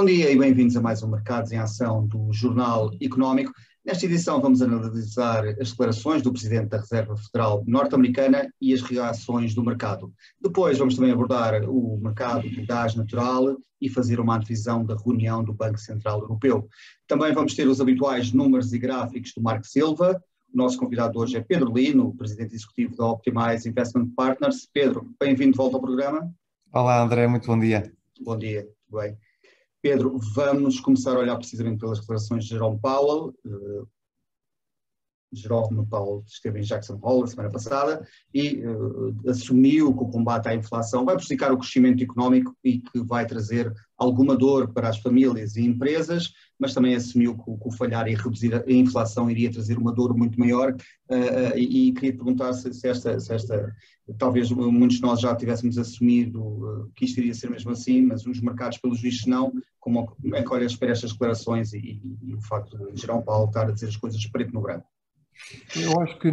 Bom dia e bem-vindos a mais um Mercados em Ação do Jornal Económico. Nesta edição vamos analisar as declarações do Presidente da Reserva Federal norte-americana e as reações do mercado. Depois vamos também abordar o mercado do gás natural e fazer uma antevisão da reunião do Banco Central Europeu. Também vamos ter os habituais números e gráficos do Marco Silva. O nosso convidado hoje é Pedro Lino, Presidente Executivo da Optimize Investment Partners. Pedro, bem-vindo de volta ao programa. Olá André, muito bom dia. Bom dia, tudo bem. Pedro, vamos começar a olhar precisamente pelas declarações de Jerome Powell. Jerome Powell esteve em Jackson Hole a semana passada e assumiu que o combate à inflação vai prejudicar o crescimento económico e que vai trazer alguma dor para as famílias e empresas, mas também assumiu que o falhar e reduzir a inflação iria trazer uma dor muito maior e queria perguntar se esta, talvez muitos de nós já tivéssemos assumido que isto iria ser mesmo assim, mas os mercados pelos vistos não, como é que olhas para estas declarações e o facto de Jerome Powell estar a dizer as coisas preto no branco? Eu acho que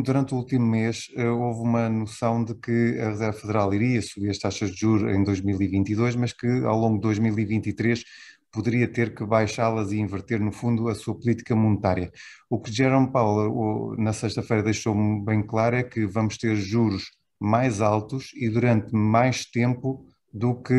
durante o último mês houve uma noção de que a Reserva Federal iria subir as taxas de juros em 2022, mas que ao longo de 2023 poderia ter que baixá-las e inverter no fundo a sua política monetária. O que Jerome Powell na sexta-feira deixou bem claro é que vamos ter juros mais altos e durante mais tempo do que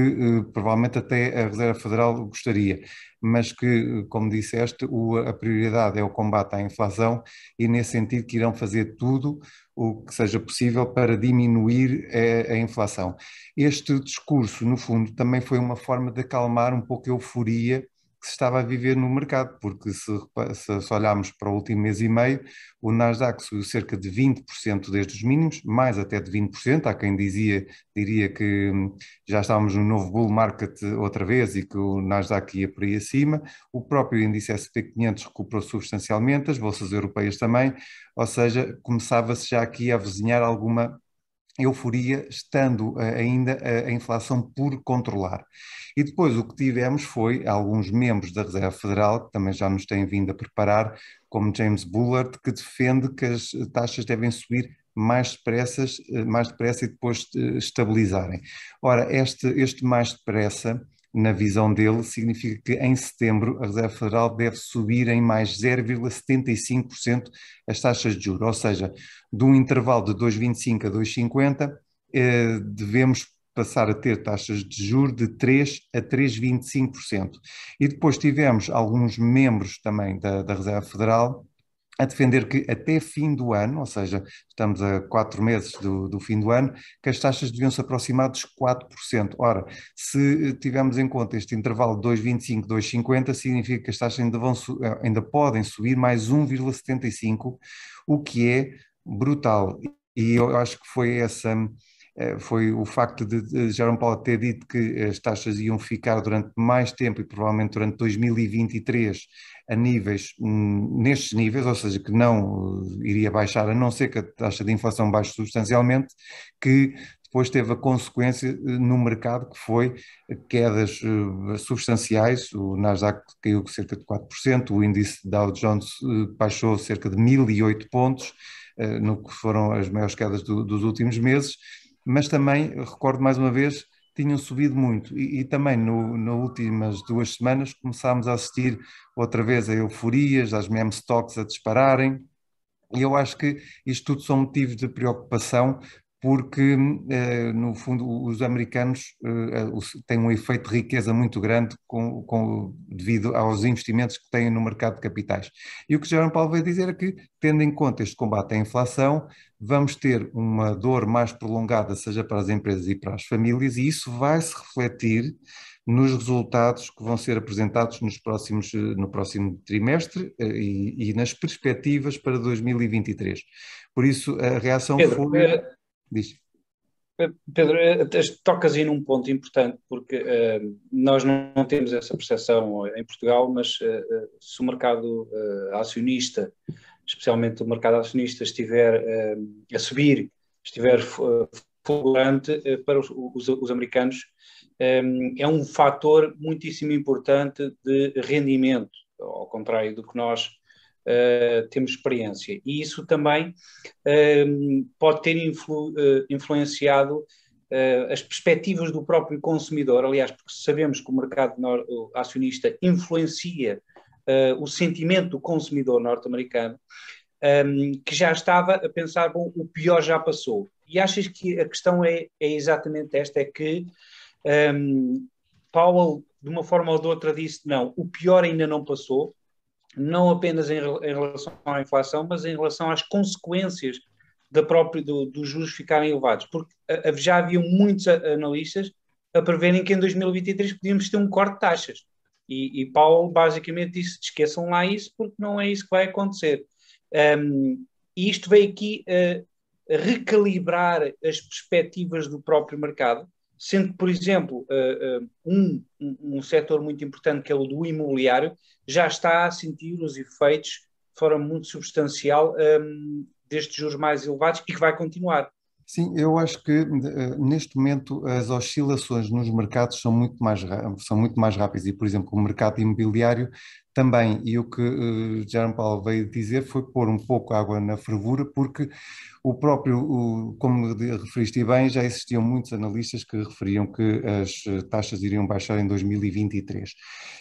provavelmente até a Reserva Federal gostaria, mas que, como disseste, a prioridade é o combate à inflação e nesse sentido que irão fazer tudo o que seja possível para diminuir a inflação. Este discurso, no fundo, também foi uma forma de acalmar um pouco a euforia que se estava a viver no mercado, porque se olharmos para o último mês e meio, o Nasdaq subiu cerca de 20% desde os mínimos, mais até de 20%, há quem diria que já estávamos no novo bull market outra vez e que o Nasdaq ia por aí acima, o próprio índice S&P 500 recuperou substancialmente, as bolsas europeias também, ou seja, começava-se já aqui a avizinhar alguma euforia, estando ainda a inflação por controlar. E depois o que tivemos foi alguns membros da Reserva Federal, que também já nos têm vindo a preparar, como James Bullard, que defende que as taxas devem subir mais depressa e depois estabilizarem. Ora, este mais depressa, na visão dele, significa que em setembro a Reserva Federal deve subir em mais 0,75% as taxas de juros, ou seja, de um intervalo de 2,25 a 2,50, devemos passar a ter taxas de juros de 3 a 3,25%. E depois tivemos alguns membros também da Reserva Federal a defender que até fim do ano, ou seja, estamos a 4 meses do fim do ano, que as taxas deviam se aproximar dos 4%. Ora, se tivermos em conta este intervalo de 2,25, 2,50, significa que as taxas ainda podem subir mais 1,75%, o que é brutal. E eu acho que foi o facto de Jerome Powell ter dito que as taxas iam ficar durante mais tempo e provavelmente durante 2023 a nestes níveis, ou seja, que não iria baixar, a não ser que a taxa de inflação baixe substancialmente, que depois teve a consequência no mercado que foi quedas substanciais. O Nasdaq caiu cerca de 4%, o índice Dow Jones baixou cerca de 1.008 pontos, no que foram as maiores quedas dos últimos meses, mas também, recordo mais uma vez, tinham subido muito e também nas últimas 2 semanas começámos a assistir outra vez a euforias, às meme stocks a dispararem, e eu acho que isto tudo são motivos de preocupação porque, no fundo, os americanos têm um efeito de riqueza muito grande devido aos investimentos que têm no mercado de capitais. E o que Jerome Powell vai dizer é que, tendo em conta este combate à inflação, vamos ter uma dor mais prolongada, seja para as empresas e para as famílias, e isso vai se refletir nos resultados que vão ser apresentados no próximo trimestre e nas perspectivas para 2023. Por isso, a reação Pedro, foi... Diz. Pedro, tocas aí num ponto importante, porque nós não temos essa percepção em Portugal, mas se o mercado acionista, especialmente o mercado acionista, estiver a subir, estiver fulgurante para os americanos, é um fator muitíssimo importante de rendimento, ao contrário do que nós temos experiência. E isso também pode ter influenciado as perspectivas do próprio consumidor, aliás, porque sabemos que o mercado acionista influencia o sentimento do consumidor norte-americano, que já estava a pensar, bom, o pior já passou. E achas que a questão é exatamente esta, é que Powell, de uma forma ou de outra, disse não, o pior ainda não passou, não apenas em relação à inflação, mas em relação às consequências dos juros ficarem elevados, porque já havia muitos analistas a preverem que em 2023 podíamos ter um corte de taxas. E Powell basicamente disse, esqueçam lá isso, porque não é isso que vai acontecer. E isto veio aqui a recalibrar as perspectivas do próprio mercado, sendo que, por exemplo, um setor muito importante, que é o do imobiliário, já está a sentir os efeitos de forma muito substancial destes juros mais elevados e que vai continuar. Sim, eu acho que neste momento as oscilações nos mercados são muito mais rápidas e, por exemplo, o mercado imobiliário também, e o que Jerome Powell veio dizer foi pôr um pouco água na fervura, porque o próprio, como referiste bem, já existiam muitos analistas que referiam que as taxas iriam baixar em 2023,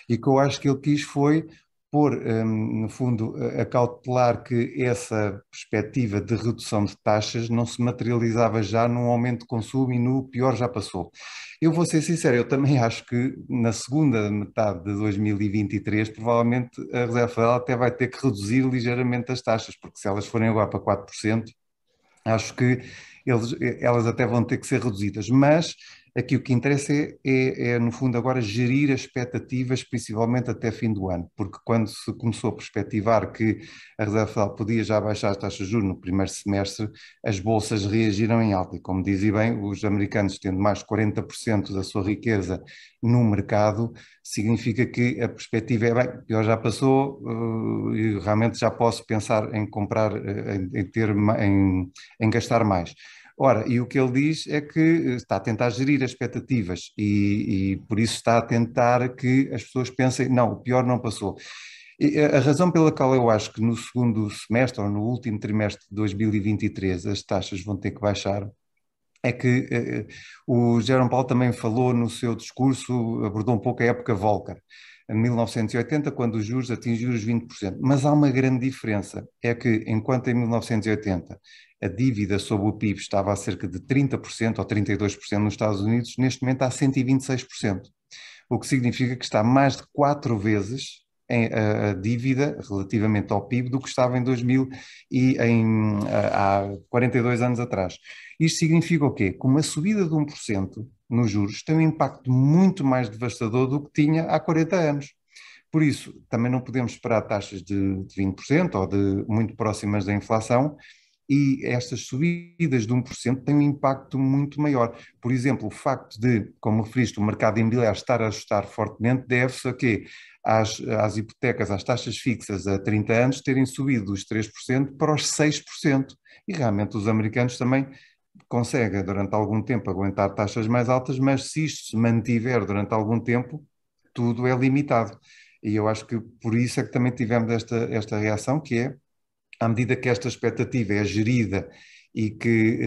e o que eu acho que ele quis foi pôr, no fundo, a cautelar que essa perspectiva de redução de taxas não se materializava já num aumento de consumo e no pior já passou. Eu vou ser sincero, eu também acho que na segunda metade de 2023 provavelmente a Reserva Federal até vai ter que reduzir ligeiramente as taxas, porque se elas forem agora para 4%, acho que elas até vão ter que ser reduzidas, mas aqui o que interessa no fundo, agora gerir as expectativas, principalmente até fim do ano, porque quando se começou a perspectivar que a Reserva Federal podia já baixar as taxas de juros no primeiro semestre, as bolsas reagiram em alta, e como dizem bem, os americanos tendo mais de 40% da sua riqueza no mercado, significa que a perspectiva é, bem, pior já passou, e realmente já posso pensar em comprar, em gastar mais. Ora, e o que ele diz é que está a tentar gerir as expectativas e por isso está a tentar que as pessoas pensem, não, o pior não passou. E a razão pela qual eu acho que no segundo semestre ou no último trimestre de 2023 as taxas vão ter que baixar é que o Jerome Powell também falou no seu discurso, abordou um pouco a época Volcker, em 1980, quando os juros atingiram os 20%. Mas há uma grande diferença, é que enquanto em 1980 a dívida sobre o PIB estava a cerca de 30% ou 32% nos Estados Unidos, neste momento está a 126%, o que significa que está mais de 4 vezes a dívida relativamente ao PIB do que estava em 2000 e há 42 anos atrás. Isto significa o quê? Que uma subida de 1% nos juros tem um impacto muito mais devastador do que tinha há 40 anos. Por isso, também não podemos esperar taxas de 20% ou de muito próximas da inflação, e estas subidas de 1% têm um impacto muito maior. Por exemplo, o facto de, como referiste, o mercado imobiliário estar a ajustar fortemente deve-se a quê? Às hipotecas, às taxas fixas a 30 anos terem subido dos 3% para os 6%. E realmente os americanos também conseguem durante algum tempo aguentar taxas mais altas, mas se isto se mantiver durante algum tempo, tudo é limitado. E eu acho que por isso é que também tivemos esta reação, que é, à medida que esta expectativa é gerida e que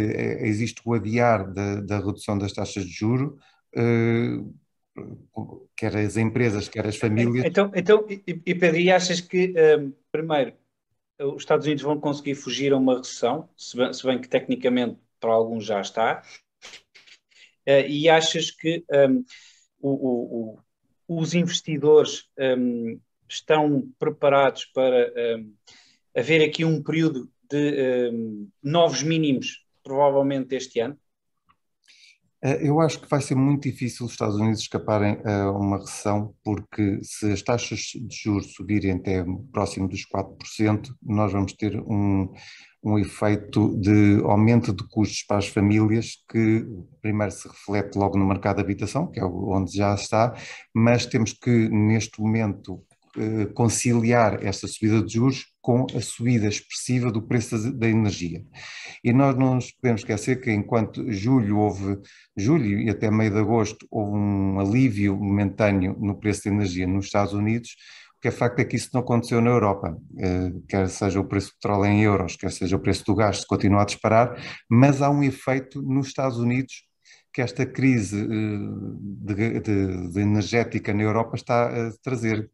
existe o adiar da redução das taxas de juro, quer as empresas, quer as famílias. Então Pedro, e achas que, primeiro, os Estados Unidos vão conseguir fugir a uma recessão, se bem que tecnicamente para alguns já está, e achas que os investidores estão preparados para haver aqui um período de novos mínimos, provavelmente este ano? Eu acho que vai ser muito difícil os Estados Unidos escaparem a uma recessão, porque se as taxas de juros subirem até próximo dos 4%, nós vamos ter um efeito de aumento de custos para as famílias, que primeiro se reflete logo no mercado de habitação, que é onde já está, mas temos que, neste momento, conciliar esta subida de juros com a subida expressiva do preço da energia. E nós não nos podemos esquecer que enquanto julho e até meio de agosto, houve um alívio momentâneo no preço da energia nos Estados Unidos, o que é facto é que isso não aconteceu na Europa, quer seja o preço do petróleo em euros, quer seja o preço do gás, continua a disparar, mas há um efeito nos Estados Unidos, que esta crise de energética na Europa está a trazer,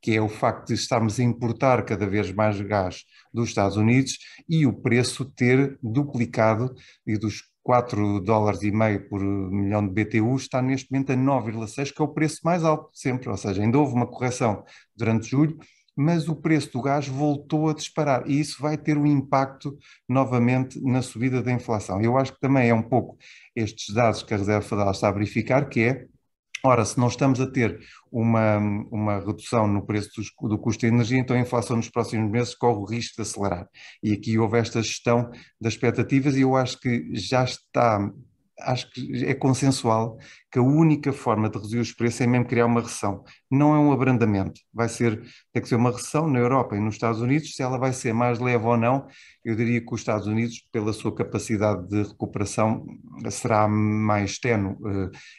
que é o facto de estarmos a importar cada vez mais gás dos Estados Unidos e o preço ter duplicado, e dos $4,5 por milhão de BTU está neste momento a 9,6, que é o preço mais alto de sempre, ou seja, ainda houve uma correção durante julho, mas o preço do gás voltou a disparar e isso vai ter um impacto novamente na subida da inflação. Eu acho que também é um pouco estes dados que a Reserva Federal está a verificar, que é, ora, se não estamos a ter uma redução no preço do custo da energia, então a inflação nos próximos meses corre o risco de acelerar. E aqui houve esta gestão das expectativas e eu acho que já está, acho que é consensual que a única forma de reduzir os preços é mesmo criar uma recessão. Não é um abrandamento, tem que ser uma recessão na Europa e nos Estados Unidos. Se ela vai ser mais leve ou não, eu diria que os Estados Unidos, pela sua capacidade de recuperação, será mais ténue.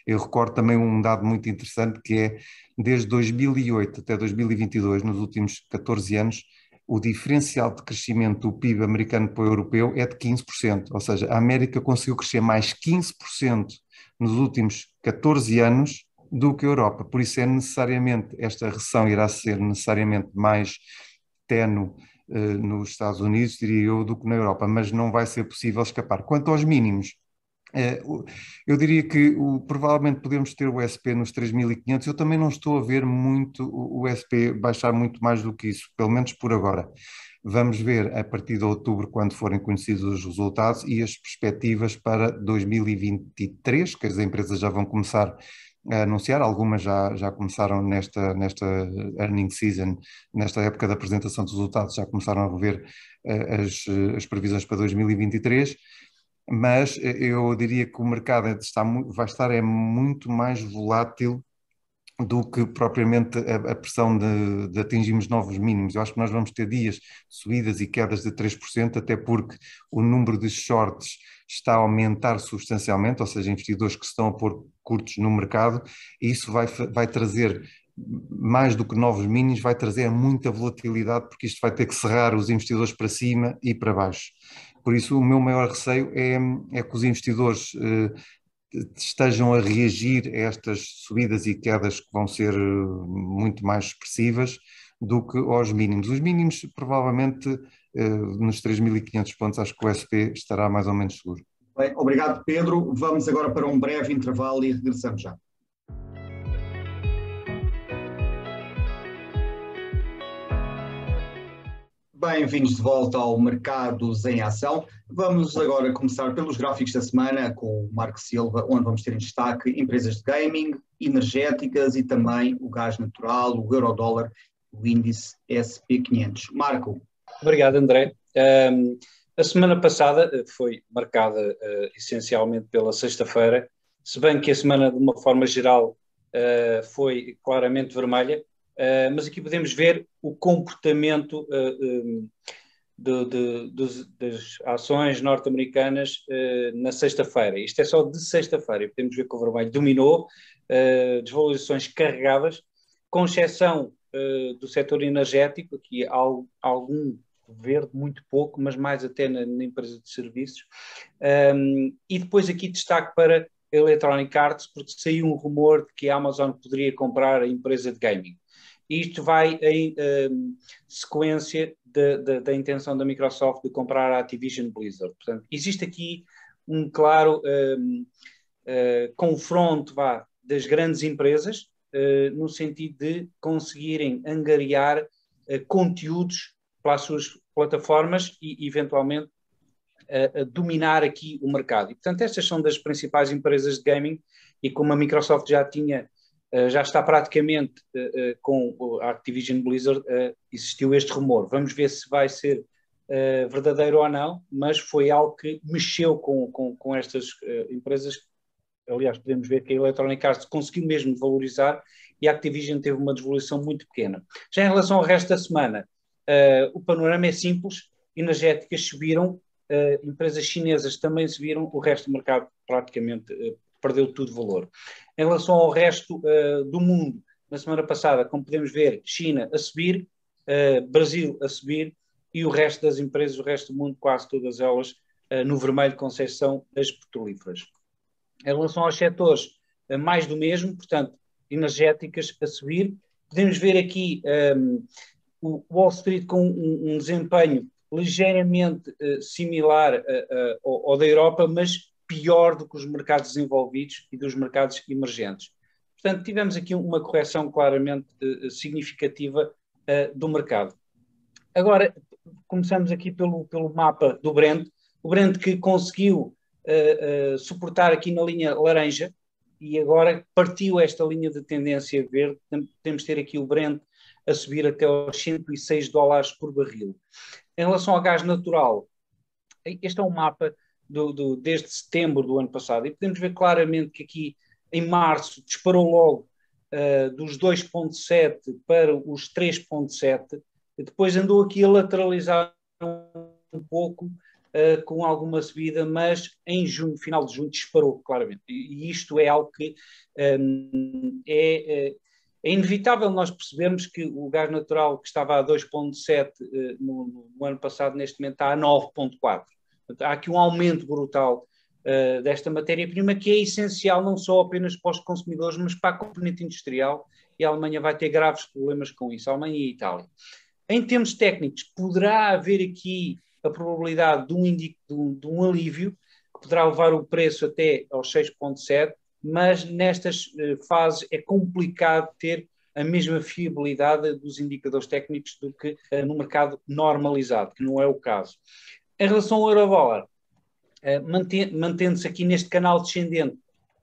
Eu recordo também um dado muito interessante, que é, desde 2008 até 2022, nos últimos 14 anos, o diferencial de crescimento do PIB americano para o europeu é de 15%, ou seja, a América conseguiu crescer mais 15% nos últimos 14 anos do que a Europa. Por isso esta recessão irá ser necessariamente mais ténue nos Estados Unidos, diria eu, do que na Europa, mas não vai ser possível escapar. Quanto aos mínimos, eu diria que provavelmente podemos ter o SP nos 3.500. Eu também não estou a ver muito o SP baixar muito mais do que isso, pelo menos por agora. Vamos ver a partir de outubro, quando forem conhecidos os resultados e as perspectivas para 2023, que as empresas já vão começar a anunciar, algumas já começaram nesta earning season, nesta época da apresentação dos resultados, já começaram a rever as previsões para 2023. Mas eu diria que o mercado vai estar muito mais volátil do que propriamente a pressão de atingirmos novos mínimos. Eu acho que nós vamos ter dias de subidas e quedas de 3%, até porque o número de shorts está a aumentar substancialmente, ou seja, investidores que estão a pôr curtos no mercado, e isso vai trazer, mais do que novos mínimos, vai trazer muita volatilidade, porque isto vai ter que serrar os investidores para cima e para baixo. Por isso, o meu maior receio é que os investidores estejam a reagir a estas subidas e quedas que vão ser muito mais expressivas do que aos mínimos. Os mínimos, provavelmente, nos 3.500 pontos, acho que o SP estará mais ou menos seguro. Bem, obrigado, Pedro. Vamos agora para um breve intervalo e regressamos já. Bem-vindos de volta ao Mercados em Ação. Vamos agora começar pelos gráficos da semana com o Marco Silva, onde vamos ter em destaque empresas de gaming, energéticas e também o gás natural, o euro-dólar, o índice SP500. Marco. Obrigado, André. A semana passada foi marcada essencialmente pela sexta-feira, se bem que a semana, de uma forma geral, foi claramente vermelha. Mas aqui podemos ver o comportamento das ações norte-americanas na sexta-feira. Isto é só de sexta-feira. Podemos ver que o vermelho dominou, desvalorizações carregadas, com exceção do setor energético, aqui há algum verde, muito pouco, mas mais até na empresa de serviços. E depois aqui destaque para a Electronic Arts, porque saiu um rumor de que a Amazon poderia comprar a empresa de gaming. Isto vai em sequência da intenção da Microsoft de comprar a Activision Blizzard. Portanto, existe aqui um claro confronto das grandes empresas no sentido de conseguirem angariar conteúdos para as suas plataformas e, eventualmente, dominar aqui o mercado. E, portanto, estas são das principais empresas de gaming e como a Microsoft já está praticamente com a Activision Blizzard, existiu este rumor. Vamos ver se vai ser verdadeiro ou não, mas foi algo que mexeu com estas empresas. Aliás, podemos ver que a Electronic Arts conseguiu mesmo valorizar e a Activision teve uma desvalorização muito pequena. Já em relação ao resto da semana, o panorama é simples, energéticas subiram, empresas chinesas também subiram, o resto do mercado praticamente perdeu tudo valor. Em relação ao resto do mundo, na semana passada, como podemos ver, China a subir, Brasil a subir e o resto das empresas, o resto do mundo, quase todas elas no vermelho, com exceção das petrolíferas. Em relação aos setores, mais do mesmo, portanto, energéticas a subir. Podemos ver aqui o Wall Street com um desempenho ligeiramente similar ao da Europa, mas pior do que os mercados desenvolvidos e dos mercados emergentes. Portanto, tivemos aqui uma correção claramente significativa do mercado. Agora, começamos aqui pelo mapa do Brent. O Brent que conseguiu suportar aqui na linha laranja e agora partiu esta linha de tendência verde. Temos de ter aqui o Brent a subir até aos $106 por barril. Em relação ao gás natural, este é um mapa desde setembro do ano passado e podemos ver claramente que aqui em março disparou logo dos 2,7 para os 3,7, depois andou aqui a lateralizar um pouco com alguma subida, mas em junho, final de junho, disparou claramente. E isto é algo que é inevitável nós percebermos que o gás natural que estava a 2,7 no ano passado, neste momento está a 9,4. Há aqui um aumento brutal desta matéria-prima que é essencial não só apenas para os consumidores, mas para a componente industrial, e a Alemanha vai ter graves problemas com isso, a Alemanha e a Itália. Em termos técnicos, poderá haver aqui a probabilidade de um alívio, que poderá levar o preço até aos 6,7, mas nestas fases é complicado ter a mesma fiabilidade dos indicadores técnicos do que no mercado normalizado, que não é o caso. Em relação ao euro-dólar, mantendo-se aqui neste canal descendente,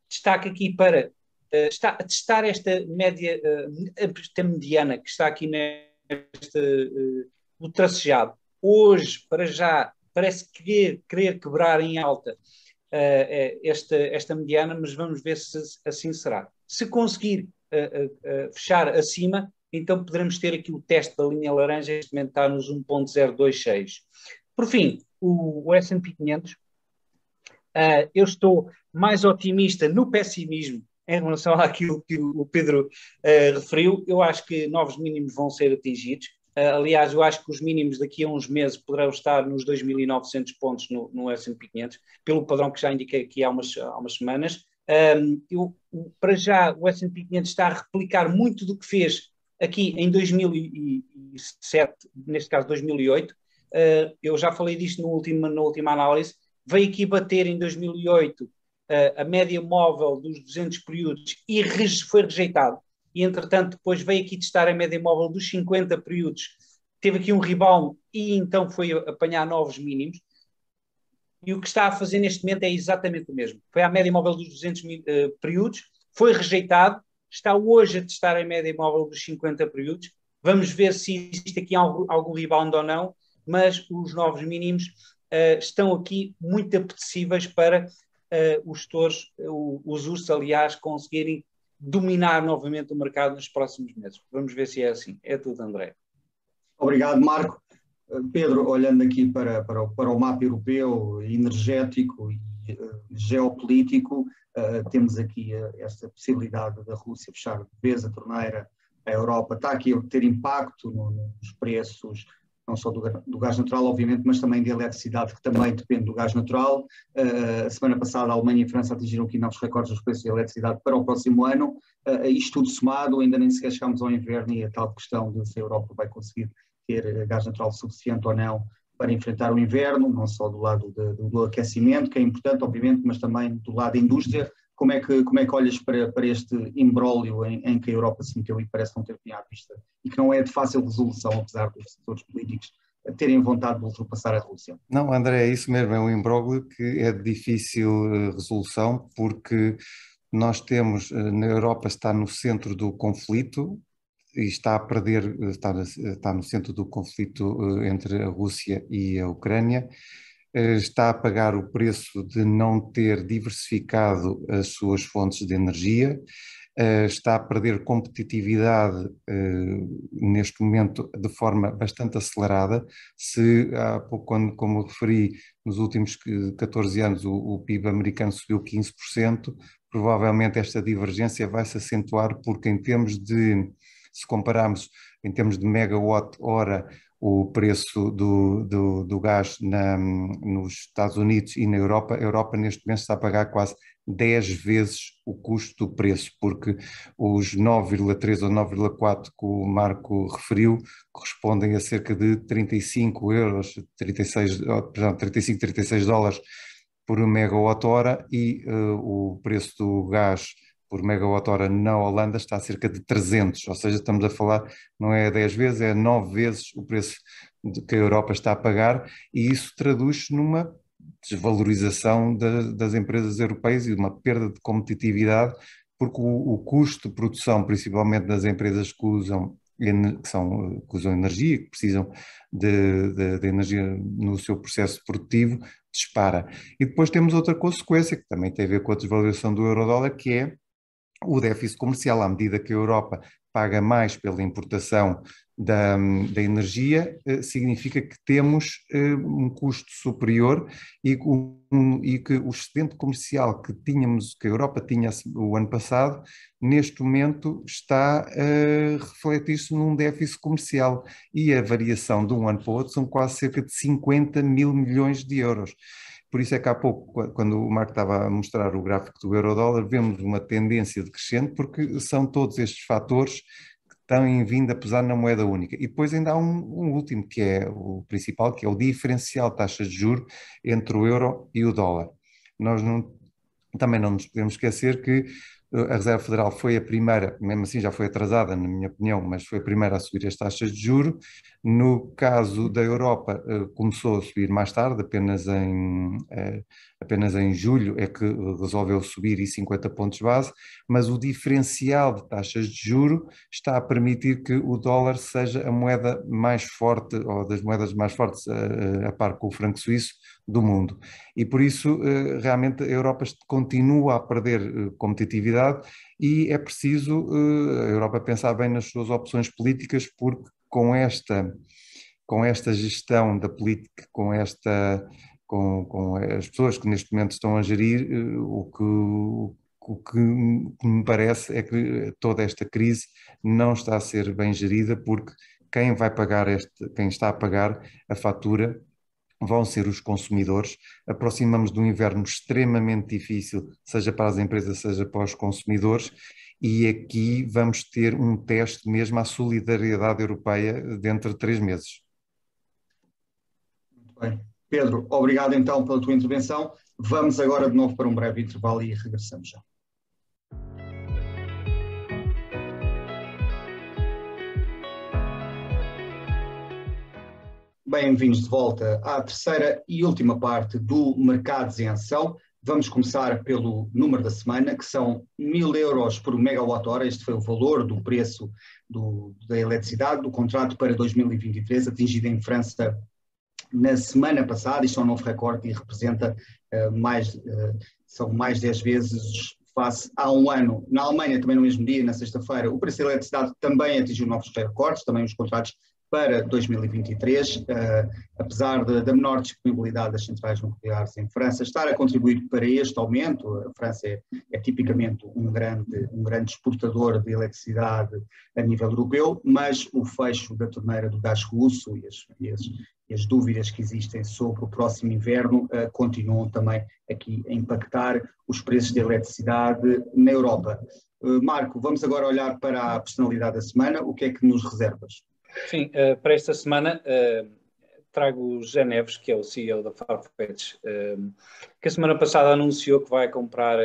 destaque aqui para testar esta média, esta mediana que está aqui no tracejado. Hoje, para já, parece querer quebrar em alta esta mediana, mas vamos ver se assim será. Se conseguir fechar acima, então poderemos ter aqui o teste da linha laranja, este momento está nos 1,026. Por fim, o S&P 500, eu estou mais otimista no pessimismo em relação àquilo que o Pedro referiu. Eu acho que novos mínimos vão ser atingidos. Aliás, eu acho que os mínimos daqui a uns meses poderão estar nos 2.900 pontos no S&P 500, pelo padrão que já indiquei aqui há umas semanas. Para já, o S&P 500 está a replicar muito do que fez aqui em 2007, neste caso 2008. Eu já falei disto na última análise. Veio aqui bater em 2008 a média móvel dos 200 períodos e foi rejeitado. E, entretanto, depois veio aqui testar a média móvel dos 50 períodos, teve aqui um rebound e então foi apanhar novos mínimos. E o que está a fazer neste momento é exatamente o mesmo. Foi à média móvel dos 200 períodos, foi rejeitado, está hoje a testar a média móvel dos 50 períodos. Vamos ver se existe aqui algum rebound ou não, mas os novos mínimos estão aqui muito apetecíveis para os gestores, os URSS, aliás, conseguirem dominar novamente o mercado nos próximos meses. Vamos ver se é assim. É tudo, André. Obrigado, Marco. Pedro, olhando aqui para o mapa europeu, energético e geopolítico, temos aqui esta possibilidade da Rússia fechar de vez a torneira à Europa. Está aqui a ter impacto nos preços, não só do gás natural, obviamente, mas também da eletricidade, que também depende do gás natural. A semana passada, a Alemanha e a França atingiram aqui novos recordes dos preços de eletricidade para o próximo ano. Isto tudo somado, ainda nem sequer chegamos ao inverno e a tal questão de se a Europa vai conseguir ter gás natural suficiente ou não para enfrentar o inverno, não só do lado do aquecimento, que é importante, obviamente, mas também do lado da indústria. Como é que olhas para este imbróglio em que a Europa se meteu e parece não ter fim à vista e que não é de fácil resolução, apesar dos setores políticos terem vontade de ultrapassar a Rússia? Não, André, é isso mesmo, é um imbróglio que é de difícil resolução, porque nós temos, na Europa está no centro do conflito e está a perder, está no centro do conflito entre a Rússia e a Ucrânia. Está a pagar o preço de não ter diversificado as suas fontes de energia, está a perder competitividade neste momento de forma bastante acelerada. Se há pouco, como referi, nos últimos 14 anos o PIB americano subiu 15%, provavelmente esta divergência vai se acentuar porque se compararmos em termos de megawatt-hora o preço do gás nos Estados Unidos e na Europa, a Europa neste momento está a pagar quase 10 vezes o custo do preço, porque os 9,3 ou 9,4 que o Marco referiu correspondem a cerca de 35 euros, 36, perdão, 35, 36 dólares por megawatt-hora e o preço do gás por megawatt-hora na Holanda está a cerca de 300, ou seja, estamos a falar, não é 10 vezes, é 9 vezes o preço que a Europa está a pagar, e isso traduz numa desvalorização das empresas europeias e uma perda de competitividade, porque o custo de produção, principalmente das empresas que usam energia, que precisam de energia no seu processo produtivo, dispara. E depois temos outra consequência, que também tem a ver com a desvalorização do euro-dólar, que é o déficit comercial. À medida que a Europa paga mais pela importação da energia, significa que temos um custo superior e que o excedente comercial que a Europa tinha o ano passado, neste momento está a refletir-se num déficit comercial, e a variação de um ano para o outro são quase cerca de 50 mil milhões de euros. Por isso é que há pouco, quando o Marco estava a mostrar o gráfico do euro-dólar, vemos uma tendência decrescente, porque são todos estes fatores que têm vindo a pesar na moeda única. E depois ainda há um último, que é o principal, que é o diferencial de taxas de juros entre o euro e o dólar. Também não nos podemos esquecer que a Reserva Federal foi a primeira, mesmo assim já foi atrasada, na minha opinião, mas foi a primeira a subir as taxas de juros. No caso da Europa, começou a subir mais tarde, apenas em julho é que resolveu subir 50 pontos base, mas o diferencial de taxas de juros está a permitir que o dólar seja a moeda mais forte, ou das moedas mais fortes, a par com o franco suíço, do mundo. E por isso, realmente, a Europa continua a perder competitividade, e é preciso a Europa pensar bem nas suas opções políticas, porque com esta gestão da política, com as pessoas que neste momento estão a gerir, o que me parece é que toda esta crise não está a ser bem gerida, porque quem está a pagar a fatura vão ser os consumidores. Aproximamos de um inverno extremamente difícil, seja para as empresas, seja para os consumidores, e aqui vamos ter um teste mesmo à solidariedade europeia dentro de 3 meses. Muito bem. Pedro, obrigado então pela tua intervenção. Vamos agora de novo para um breve intervalo e regressamos já. Bem-vindos de volta à terceira e última parte do Mercados em Ação. Vamos começar pelo número da semana, que são 1.000 euros por megawatt-hora. Este foi o valor do preço da eletricidade, do contrato para 2023, atingido em França na semana passada. Isto é um novo recorde e representa são mais 10 vezes face a um ano. Na Alemanha, também no mesmo dia, na sexta-feira, o preço da eletricidade também atingiu novos recordes, também os contratos para 2023, apesar da menor disponibilidade das centrais nucleares em França estar a contribuir para este aumento. A França é tipicamente um grande exportador de eletricidade a nível europeu, mas o fecho da torneira do gás russo e as dúvidas que existem sobre o próximo inverno continuam também aqui a impactar os preços de eletricidade na Europa. Marco, vamos agora olhar para a personalidade da semana. O que é que nos reservas? Sim, para esta semana trago o José Neves, que é o CEO da Farfetch, que a semana passada anunciou que vai comprar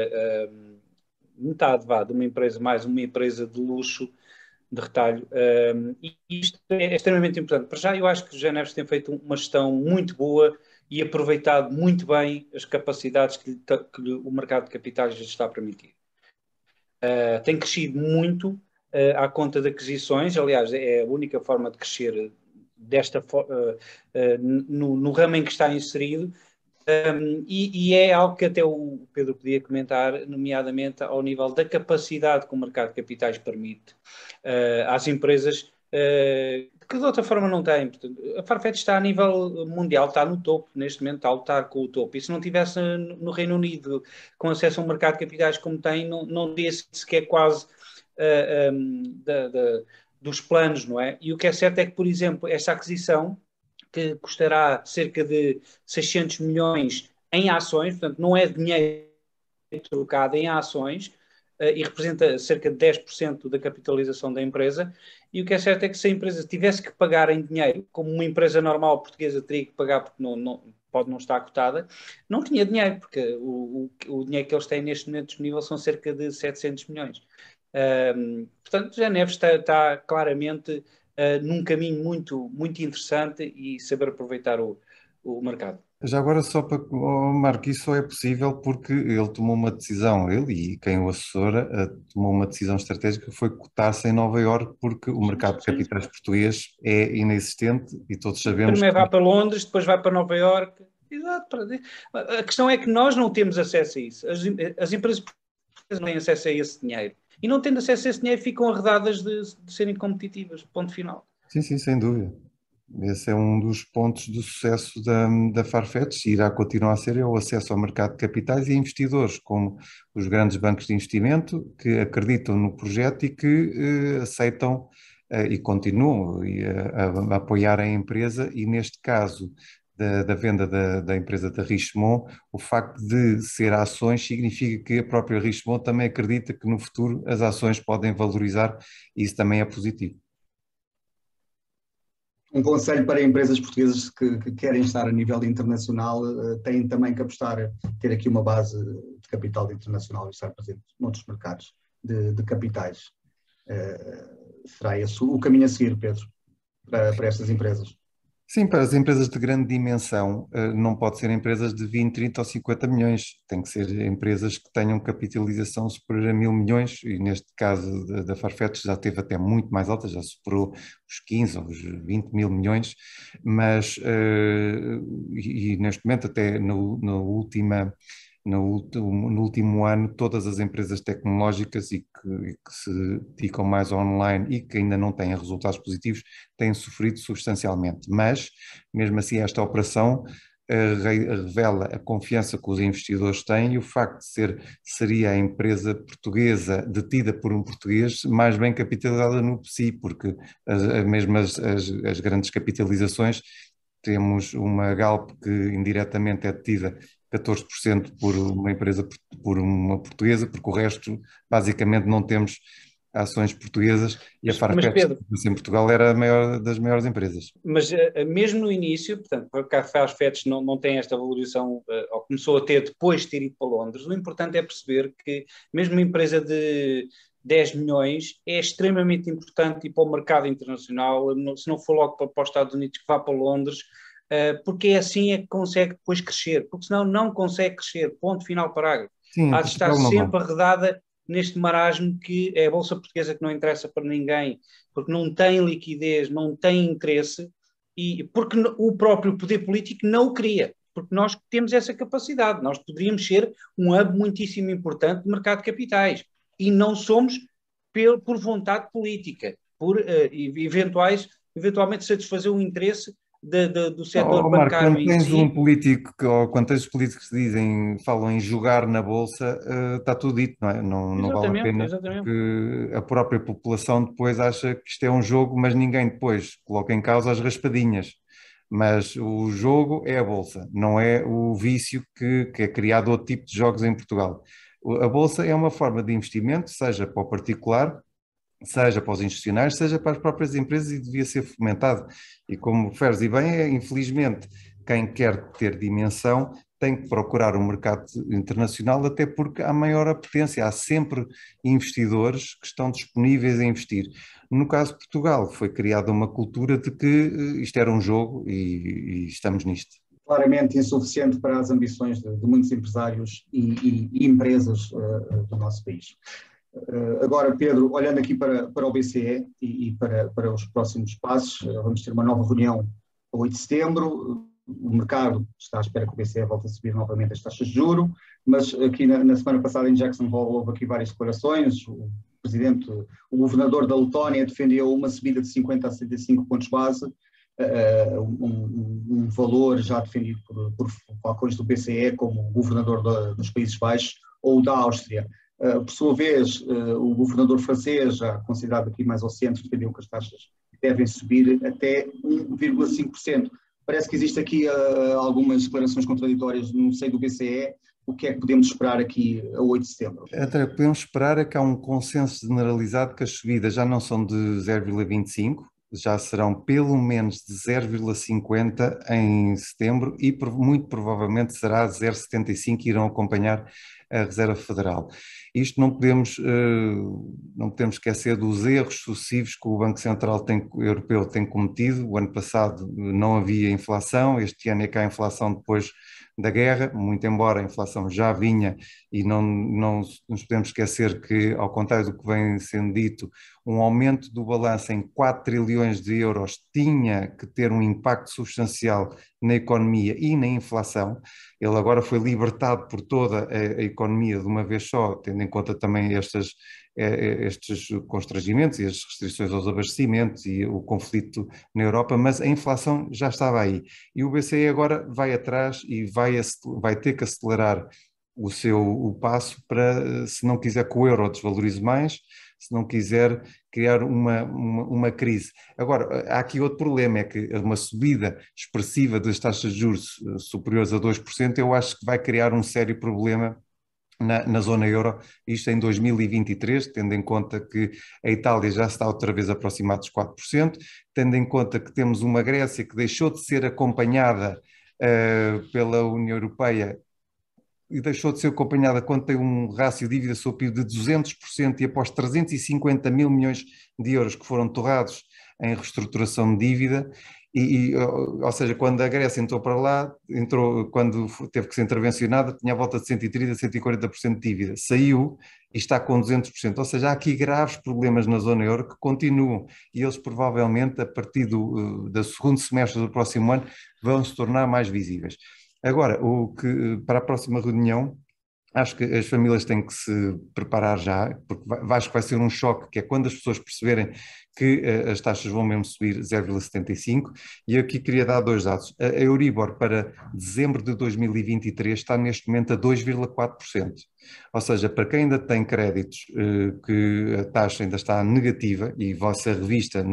metade de uma empresa, mais uma empresa de luxo, de retalho, e isto é extremamente importante. Para já, eu acho que o José Neves tem feito uma gestão muito boa e aproveitado muito bem as capacidades que o mercado de capitais lhe está a permitir. Tem crescido muito à conta de aquisições. Aliás, é a única forma de crescer no ramo em que está inserido, e é algo que até o Pedro podia comentar, nomeadamente ao nível da capacidade que o mercado de capitais permite às empresas, que de outra forma não têm. Portanto, a Farfetch está a nível mundial, está no topo, neste momento está a lutar com o topo, e se não tivesse no Reino Unido com acesso a um mercado de capitais como tem, não teria sequer quase dos planos, não é? E o que é certo é que, por exemplo, esta aquisição, que custará cerca de 600 milhões em ações, portanto, não é dinheiro trocado em ações, e representa cerca de 10% da capitalização da empresa, e o que é certo é que se a empresa tivesse que pagar em dinheiro, como uma empresa normal portuguesa teria que pagar porque pode não estar cotada, não tinha dinheiro, porque o dinheiro que eles têm neste momento disponível são cerca de 700 milhões. Portanto, José Neves está claramente num caminho muito, muito interessante e saber aproveitar o mercado. Já agora só para, Marco, isso só é possível porque ele tomou uma decisão, ele e quem o assessora, tomou uma decisão estratégica que foi cotar-se em Nova Iorque porque o mercado de capitais português é inexistente e todos sabemos Primeiro vai que... para Londres, depois vai para Nova Iorque. Exato. A questão é que nós não temos acesso a isso. As empresas portuguesas não têm acesso a esse dinheiro. E não tendo acesso a esse dinheiro ficam arredadas de serem competitivas. Ponto final. Sim, sim, sem dúvida. Esse é um dos pontos do sucesso da Farfetch e irá continuar a ser é o acesso ao mercado de capitais e investidores, como os grandes bancos de investimento que acreditam no projeto e que aceitam e continuam a apoiar a empresa e neste caso da venda da empresa da Richemont, o facto de ser ações significa que a própria Richemont também acredita que no futuro as ações podem valorizar e isso também é positivo. Um conselho para empresas portuguesas que querem estar a nível internacional, têm também que apostar, ter aqui uma base de capital internacional e estar presente noutros mercados de capitais. Será esse o caminho a seguir, Pedro, para estas empresas? Sim, para as empresas de grande dimensão, não pode ser empresas de 20, 30 ou 50 milhões, tem que ser empresas que tenham capitalização superior a 1.000 milhões, e neste caso da Farfetch já teve até muito mais alta, já superou os 15 ou os 20 mil milhões, mas e neste momento até no último ano, todas as empresas tecnológicas e que se dedicam mais online e que ainda não têm resultados positivos têm sofrido substancialmente. Mas, mesmo assim, esta operação revela a confiança que os investidores têm e o facto de seria a empresa portuguesa detida por um português mais bem capitalizada no PSI, porque mesmo as grandes capitalizações, temos uma Galp que indiretamente é detida 14% por uma empresa, por uma portuguesa, porque o resto basicamente não temos ações portuguesas e a Farfetch em Portugal era a maior das maiores empresas. Mas mesmo no início, portanto, porque a Farfetch não tem esta valorização, ou começou a ter depois de ter ido para Londres, o importante é perceber que mesmo uma empresa de 10 milhões é extremamente importante ir para o mercado internacional, se não for logo para os Estados Unidos, que vá para Londres, porque é assim é que consegue depois crescer, porque senão não consegue crescer, ponto final parágrafo. Há de estar sempre arredada neste marasmo que é a Bolsa Portuguesa que não interessa para ninguém, porque não tem liquidez, não tem interesse, e porque o próprio poder político não o queria, porque nós temos essa capacidade, nós poderíamos ser um hub muitíssimo importante de mercado de capitais, e não somos por vontade política, por eventualmente satisfazer o interesse do setor bancário quando tens em si. um político, ou quando tens políticos que falam em jogar na Bolsa, está tudo dito, não é? Não vale a pena, porque a própria população depois acha que isto é um jogo, mas ninguém depois coloca em causa as raspadinhas. Mas o jogo é a Bolsa, não é o vício que é criado outro tipo de jogos em Portugal. A Bolsa é uma forma de investimento, seja para o particular, seja para os institucionais, seja para as próprias empresas e devia ser fomentado. E como referes e bem, infelizmente, quem quer ter dimensão tem que procurar um mercado internacional, até porque há maior apetência, há sempre investidores que estão disponíveis a investir. No caso de Portugal, foi criada uma cultura de que isto era um jogo e estamos nisto. Claramente insuficiente para as ambições de muitos empresários e empresas do nosso país. Agora, Pedro, olhando aqui para o BCE e para os próximos passos, vamos ter uma nova reunião a 8 de setembro. O mercado está à espera que o BCE volte a subir novamente as taxas de juros, mas aqui na semana passada em Jackson Hole houve aqui várias declarações. O governador da Letónia defendeu uma subida de 50 a 75 pontos base, um valor já defendido por falcões do BCE, como o governador dos Países Baixos ou da Áustria. Por sua vez, o governador francês, já considerado aqui mais ao centro, defendeu que as taxas devem subir até 1,5%. Parece que existe aqui algumas declarações contraditórias no seio do BCE. O que é que podemos esperar aqui a 8 de setembro? André, podemos esperar é que há um consenso generalizado que as subidas já não são de 0,25, já serão pelo menos de 0,50 em setembro e muito provavelmente será 0,75 e irão acompanhar a Reserva Federal. Isto não podemos esquecer dos erros sucessivos que o Banco Central Europeu tem cometido. O ano passado não havia inflação, este ano é que há inflação depois da guerra, muito embora a inflação já vinha, e não nos podemos esquecer que, ao contrário do que vem sendo dito, um aumento do balanço em 4 trilhões de euros tinha que ter um impacto substancial na economia e na inflação. Ele agora foi libertado por toda a economia de uma vez só, tendo em conta também estes constrangimentos e as restrições aos abastecimentos e o conflito na Europa, mas a inflação já estava aí. E o BCE agora vai atrás e vai ter que acelerar o passo para, se não quiser que o euro desvalorize mais, se não quiser criar uma crise. Agora, há aqui outro problema, é que uma subida expressiva das taxas de juros superiores a 2%, eu acho que vai criar um sério problema na zona euro, isto em 2023, tendo em conta que a Itália já está outra vez aproximada dos 4%, tendo em conta que temos uma Grécia que deixou de ser acompanhada pela União Europeia e deixou de ser acompanhada quando tem um rácio de dívida sobre PIB de 200% e após 350 mil milhões de euros que foram torrados em reestruturação de dívida, ou seja, quando a Grécia entrou para lá, quando teve que ser intervencionada, tinha a volta de 130% a 140% de dívida, saiu e está com 200%, ou seja, há aqui graves problemas na zona euro que continuam e eles provavelmente a partir do segundo semestre do próximo ano vão se tornar mais visíveis. Agora, para a próxima reunião, acho que as famílias têm que se preparar já, porque acho que vai ser um choque, que é quando as pessoas perceberem que as taxas vão mesmo subir 0,75, e eu aqui queria dar dois dados. A Euribor para dezembro de 2023 está neste momento a 2,4%, ou seja, para quem ainda tem créditos que a taxa ainda está negativa e vai ser revista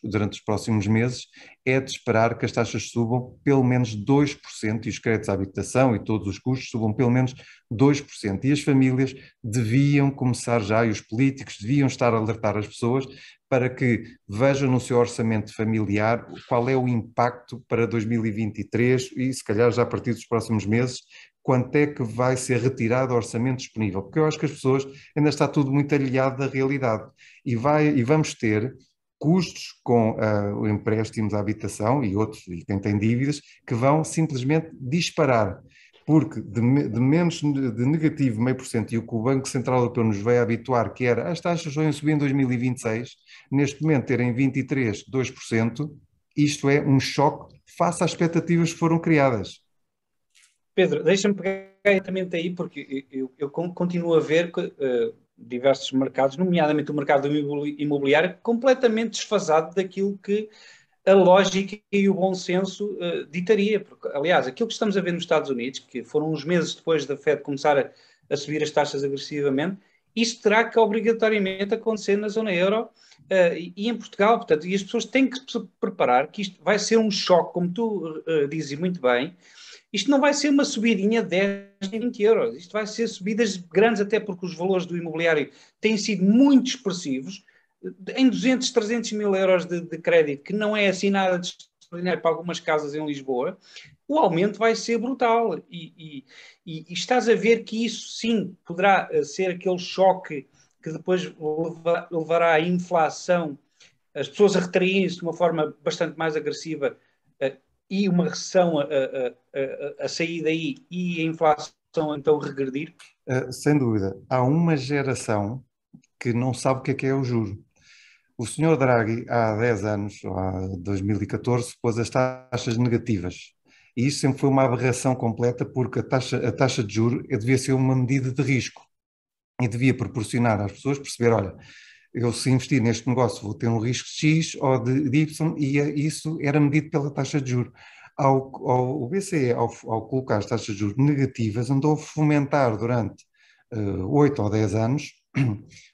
durante os próximos meses, é de esperar que as taxas subam pelo menos 2% e os créditos à habitação e todos os custos subam pelo menos 2%. E as famílias deviam começar já, e os políticos deviam estar a alertar as pessoas para que vejam no seu orçamento familiar qual é o impacto para 2023 e se calhar já a partir dos próximos meses, quanto é que vai ser retirado do orçamento disponível. Porque eu acho que as pessoas ainda está tudo muito aliado da realidade e vamos ter custos com empréstimos à habitação e outros, e quem tem dívidas, que vão simplesmente disparar, porque de menos de negativo 0,5%, e o que o Banco Central Europeu nos veio habituar, que era as taxas vão subir em 2026, neste momento terem 23%, 2%, isto é um choque face às expectativas que foram criadas. Pedro, deixa-me pegar diretamente aí, porque eu continuo a ver diversos mercados, nomeadamente o mercado imobiliário, completamente desfasado daquilo que a lógica e o bom senso ditaria. Porque, aliás, aquilo que estamos a ver nos Estados Unidos, que foram uns meses depois da Fed começar a subir as taxas agressivamente, isso terá que obrigatoriamente acontecer na zona euro e em Portugal. Portanto, e as pessoas têm que se preparar que isto vai ser um choque, como tu dizes muito bem. Isto não vai ser uma subidinha de 10, 20 euros. Isto vai ser subidas grandes, até porque os valores do imobiliário têm sido muito expressivos. Em 200, 300 mil euros de crédito, que não é assim nada de extraordinário para algumas casas em Lisboa, o aumento vai ser brutal. E estás a ver que isso, sim, poderá ser aquele choque que depois levará à inflação, as pessoas a retraírem-se de uma forma bastante mais agressiva e uma recessão a sair daí e a inflação então regredir? Sem dúvida. Há uma geração que não sabe o que é o juro. O senhor Draghi, há 10 anos, ou há 2014, pôs as taxas negativas. E isso sempre foi uma aberração completa, porque a taxa de juro devia ser uma medida de risco e devia proporcionar às pessoas perceber, olha, eu se investir neste negócio vou ter um risco de X ou de Y, e isso era medido pela taxa de juros. O BCE, ao colocar as taxas de juros negativas, andou a fomentar durante 8 ou 10 anos,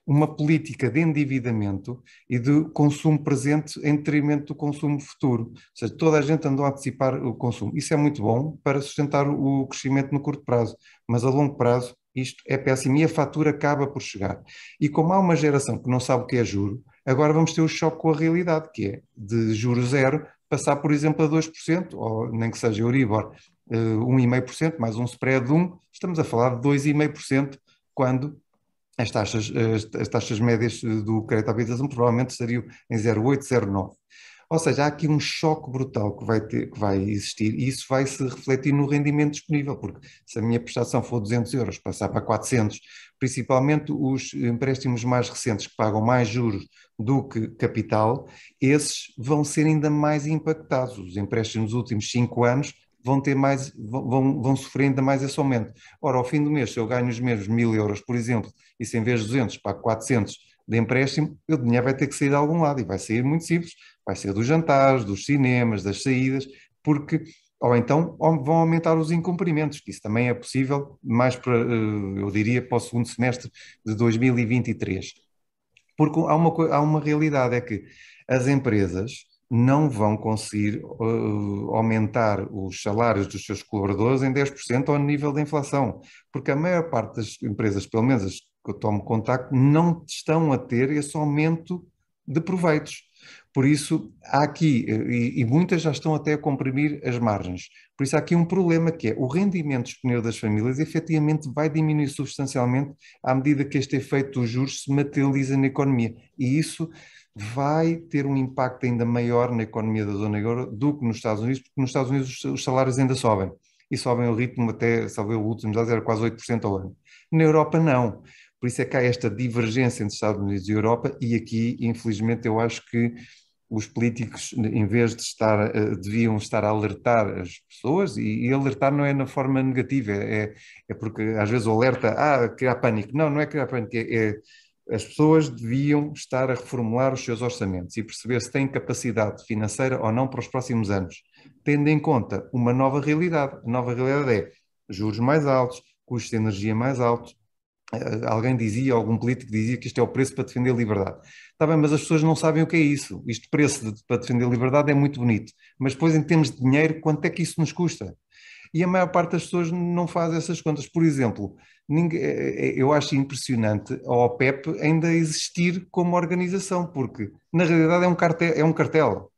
uma política de endividamento e de consumo presente em detrimento do consumo futuro. Ou seja, toda a gente andou a antecipar o consumo. Isso é muito bom para sustentar o crescimento no curto prazo, mas a longo prazo isto é péssimo e a fatura acaba por chegar. E como há uma geração que não sabe o que é juro, agora vamos ter o choque com a realidade, que é de juro zero passar, por exemplo, a 2%, ou nem que seja Euribor, 1,5%, mais um spread de 1%, estamos a falar de 2,5%, quando as taxas médias do crédito à habitação provavelmente estariam em 0,8, 0,9. Ou seja, há aqui um choque brutal que vai existir e isso vai se refletir no rendimento disponível, porque se a minha prestação for 200 euros, passar para 400, principalmente os empréstimos mais recentes que pagam mais juros do que capital, esses vão ser ainda mais impactados. Os empréstimos dos últimos 5 anos vão sofrer ainda mais esse aumento. Ora, ao fim do mês, se eu ganho os mesmos 1.000 euros, por exemplo, e se em vez de 200 pago 400 de empréstimo, o dinheiro vai ter que sair de algum lado e vai sair muito simples, vai ser dos jantares, dos cinemas, das saídas, porque, ou então vão aumentar os incumprimentos, que isso também é possível, mais para, eu diria, para o segundo semestre de 2023. Porque há uma realidade, é que as empresas não vão conseguir aumentar os salários dos seus colaboradores em 10% ao nível da inflação, porque a maior parte das empresas, pelo menos as que eu tomo contacto, não estão a ter esse aumento de proveitos. Por isso, há aqui, e muitas já estão até a comprimir as margens, por isso há aqui um problema que é o rendimento disponível das famílias efetivamente vai diminuir substancialmente à medida que este efeito dos juros se materializa na economia, e isso vai ter um impacto ainda maior na economia da zona euro do que nos Estados Unidos, porque nos Estados Unidos os salários ainda sobem, e sobem ao ritmo até, salvo o último dados, era quase 8% ao ano. Na Europa não. Por isso é que há esta divergência entre Estados Unidos e Europa, e aqui, infelizmente, eu acho que os políticos, em vez de deviam estar a alertar as pessoas, e alertar não é na forma negativa, é porque às vezes o alerta, criar pânico. Não, não é criar pânico, as pessoas deviam estar a reformular os seus orçamentos e perceber se têm capacidade financeira ou não para os próximos anos, tendo em conta uma nova realidade. A nova realidade é juros mais altos, custos de energia mais altos. Alguém dizia, algum político dizia que isto é o preço para defender a liberdade. Está bem, mas as pessoas não sabem o que é isso. Isto, preço para defender a liberdade é muito bonito, mas depois em termos de dinheiro, quanto é que isso nos custa? E a maior parte das pessoas não faz essas contas. Por exemplo, eu acho impressionante a OPEP ainda existir como organização, porque na realidade é um cartel.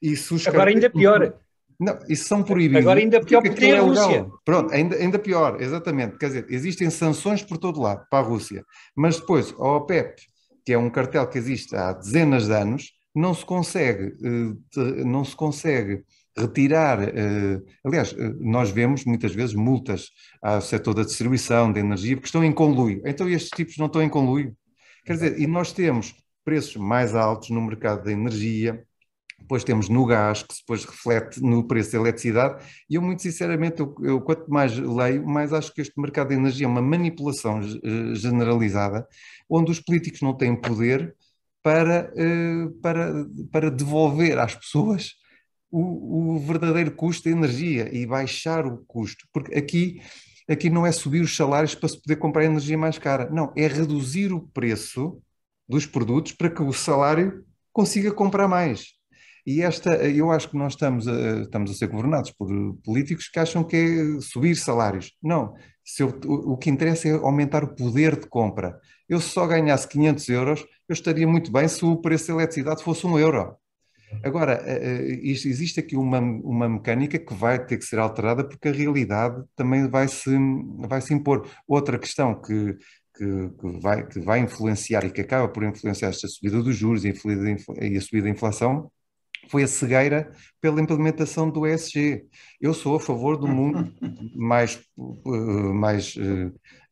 E se os Agora ainda pior. Não, isso são proibidos. Agora ainda pior porque tem a Rússia. Pronto, ainda pior, exatamente. Quer dizer, existem sanções por todo lado para a Rússia, mas depois a OPEP, que é um cartel que existe há dezenas de anos, não se consegue retirar. Aliás, nós vemos muitas vezes multas ao setor da distribuição, da energia, porque estão em conluio. Então estes tipos não estão em conluio. Quer dizer, e nós temos preços mais altos no mercado da energia. Depois temos no gás, que depois reflete no preço da eletricidade, e eu muito sinceramente, eu quanto mais leio, mais acho que este mercado de energia é uma manipulação generalizada, onde os políticos não têm poder para devolver às pessoas o verdadeiro custo da energia e baixar o custo, porque aqui não é subir os salários para se poder comprar energia mais cara, não, é reduzir o preço dos produtos para que o salário consiga comprar mais. E eu acho que nós estamos a ser governados por políticos que acham que é subir salários. Não, o que interessa é aumentar o poder de compra. Eu se só ganhasse 500 euros, eu estaria muito bem se o preço da eletricidade fosse 1 euro. Agora, existe aqui uma mecânica que vai ter que ser alterada porque a realidade também vai se impor. Outra questão que vai influenciar e que acaba por influenciar esta subida dos juros e a subida da inflação foi a cegueira pela implementação do ESG. Eu sou a favor do mundo mais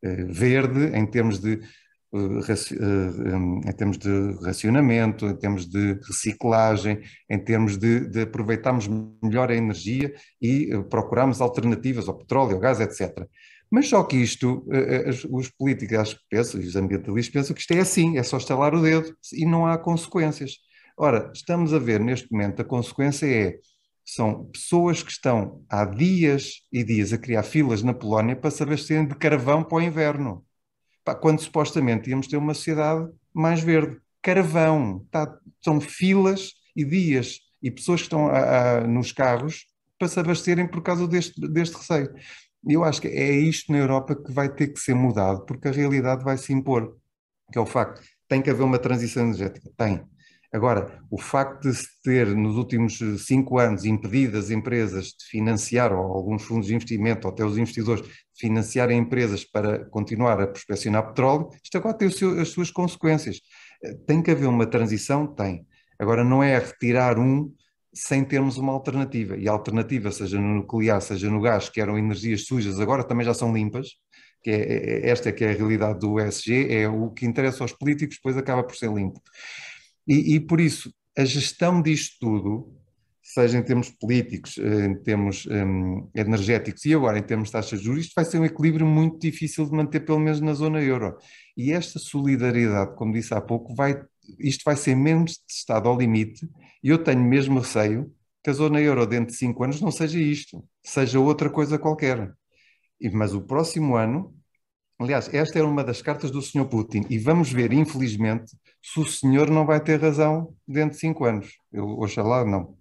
verde em termos de racionamento, em termos de reciclagem, em termos de aproveitarmos melhor a energia e procurarmos alternativas ao petróleo, ao gás, etc. Mas só que isto, os políticos acho que pensam, e os ambientalistas pensam que isto é assim, é só estalar o dedo e não há consequências. Ora, estamos a ver neste momento, a consequência são pessoas que estão há dias e dias a criar filas na Polónia para se abastecerem de carvão para o inverno. quando supostamente íamos ter uma sociedade mais verde. Carvão, são filas e dias e pessoas que estão nos carros para se abastecerem por causa deste receio. E eu acho que é isto na Europa que vai ter que ser mudado, porque a realidade vai se impor, que é o facto, tem que haver uma transição energética, tem. Agora, o facto de se ter, nos últimos 5 anos, impedido as empresas de financiar, ou alguns fundos de investimento, ou até os investidores, de financiarem empresas para continuar a prospeccionar petróleo, isto agora tem as suas consequências. Tem que haver uma transição? Tem. Agora, não é retirar sem termos uma alternativa. E a alternativa, seja no nuclear, seja no gás, que eram energias sujas, agora também já são limpas, que esta que é a realidade do ESG, é o que interessa aos políticos, depois acaba por ser limpo. E por isso, a gestão disto tudo, seja em termos políticos, em termos energéticos e agora em termos de taxas de juros, isto vai ser um equilíbrio muito difícil de manter, pelo menos na zona euro. E esta solidariedade, como disse há pouco, isto vai ser mesmo testado ao limite, e eu tenho mesmo receio que a zona euro dentro de 5 anos não seja isto, seja outra coisa qualquer. Mas o próximo ano, aliás, esta era uma das cartas do Sr. Putin, e vamos ver, infelizmente, se o senhor não vai ter razão dentro de 5 anos. Oxalá não.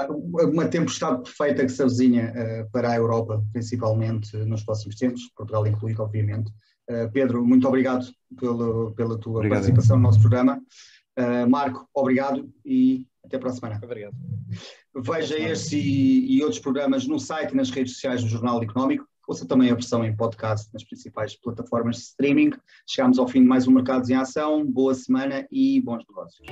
Uma tempestade perfeita que se avizinha para a Europa, principalmente nos próximos tempos, Portugal incluído, obviamente. Pedro, muito obrigado pela tua participação no nosso programa. Marco, obrigado e até para a semana. Obrigado. Veja este e outros programas no site e nas redes sociais do Jornal Económico. Ouça também a versão em podcast nas principais plataformas de streaming. Chegamos ao fim de mais um Mercados em Ação. Boa semana e bons negócios.